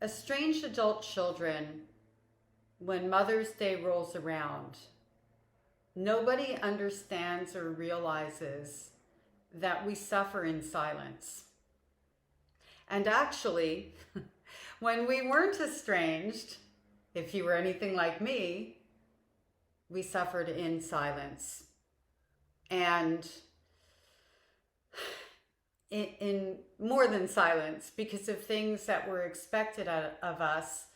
Estranged adult children, when Mother's Day rolls around, nobody understands or realizes that we suffer in silence. And actually, when we weren't estranged, if you were anything like me, we suffered in silence. And in more than silence, because of things that were expected of us,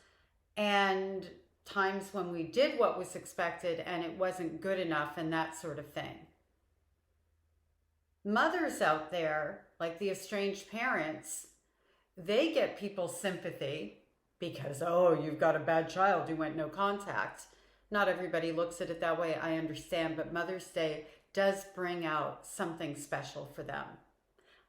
and times when we did what was expected and it wasn't good enough, and that sort of thing. Mothers out there, like the estranged parents, they get people's sympathy because, oh, you've got a bad child, you went no contact. Not everybody looks at it that way, I understand, but Mother's Day does bring out something special for them.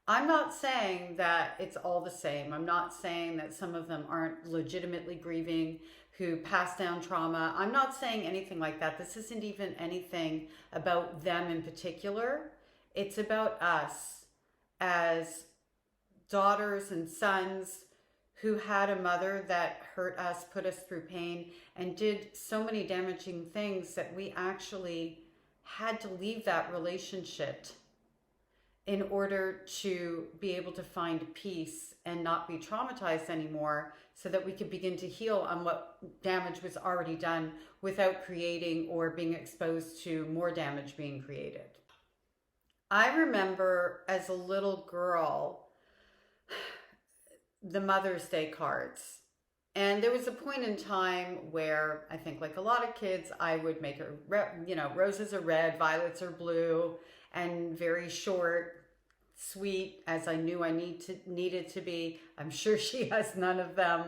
I'm not saying that it's all the same. I'm not saying that some of them aren't legitimately grieving, who pass down trauma. I'm not saying anything like that. This isn't even anything about them in particular. It's about us as daughters and sons who had a mother that hurt us, put us through pain, and did so many damaging things that we actually had to leave that relationship in order to be able to find peace and not be traumatized anymore, so that we could begin to heal on what damage was already done without creating or being exposed to more damage being created. I remember as a little girl, the Mother's Day cards. And there was a point in time where I think, like a lot of kids, I would make roses are red, violets are blue, and very short, sweet, as I knew I needed to be. I'm sure she has none of them.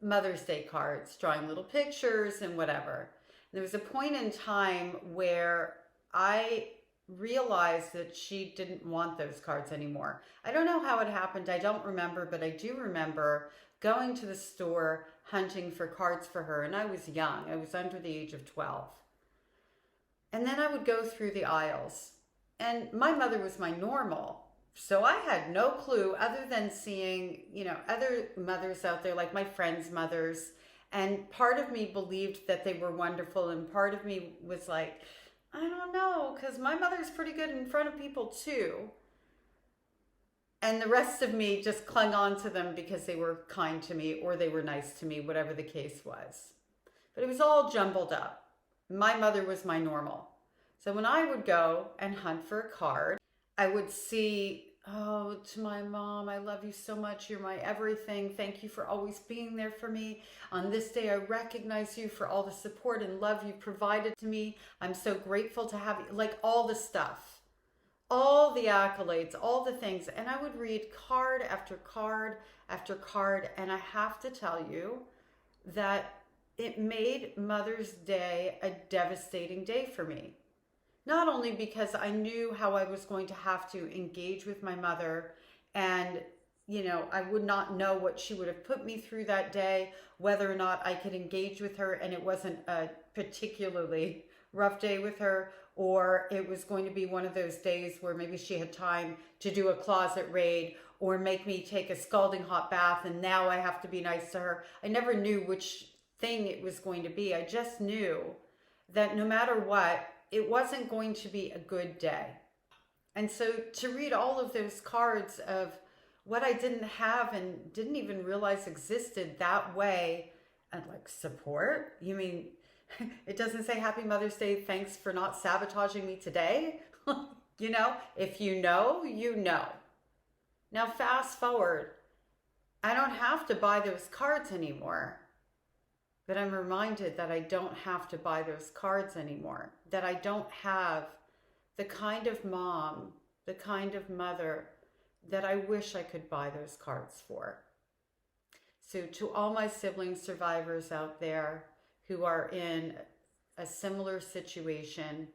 Mother's Day cards, drawing little pictures and whatever. And there was a point in time where I realized that she didn't want those cards anymore. I don't know how it happened. I don't remember, but I do remember going to the store hunting for cards for her. And I was young. I was under the age of 12. And then I would go through the aisles. And my mother was my normal. So I had no clue, other than seeing, other mothers out there, like my friends' mothers. And part of me believed that they were wonderful. And part of me was like, I don't know, because my mother's pretty good in front of people too. And the rest of me just clung on to them because they were kind to me or they were nice to me, whatever the case was. But it was all jumbled up. My mother was my normal. So when I would go and hunt for a card, I would see, oh, to my mom, I love you so much. You're my everything. Thank you for always being there for me. On this day, I recognize you for all the support and love you provided to me. I'm so grateful to have you. Like all the stuff, all the accolades, all the things. And I would read card after card after card. And I have to tell you that it made Mother's Day a devastating day for me. Not only because I knew how I was going to have to engage with my mother, and, I would not know what she would have put me through that day, whether or not I could engage with her and it wasn't a particularly rough day with her, or it was going to be one of those days where maybe she had time to do a closet raid or make me take a scalding hot bath and now I have to be nice to her. I never knew which thing it was going to be. I just knew that no matter what, it wasn't going to be a good day. And so to read all of those cards of what I didn't have and didn't even realize existed that way, and like support, you mean, it doesn't say Happy Mother's Day, thanks for not sabotaging me today. If you know, you know. Now fast forward, I don't have to buy those cards anymore. But I'm reminded that I don't have to buy those cards anymore. That I don't have the kind of mom, the kind of mother that I wish I could buy those cards for. So to all my sibling survivors out there who are in a similar situation,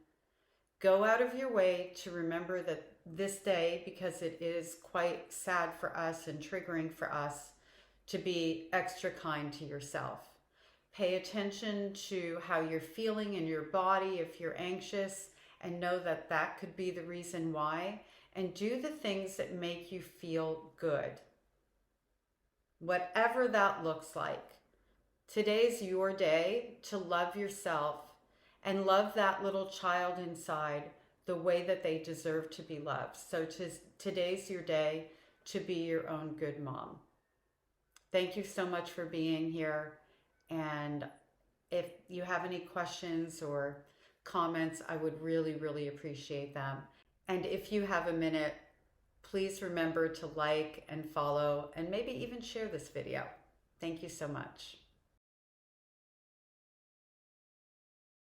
go out of your way to remember that this day, because it is quite sad for us and triggering for us, to be extra kind to yourself. Pay attention to how you're feeling in your body if you're anxious, and know that that could be the reason why. And do the things that make you feel good. whatever that looks like. Today's your day to love yourself and love that little child inside the way that they deserve to be loved. So today's your day to be your own good mom. Thank you so much for being here. And if you have any questions or comments, I would really, really appreciate them. And if you have a minute, please remember to like and follow and maybe even share this video. Thank you so much.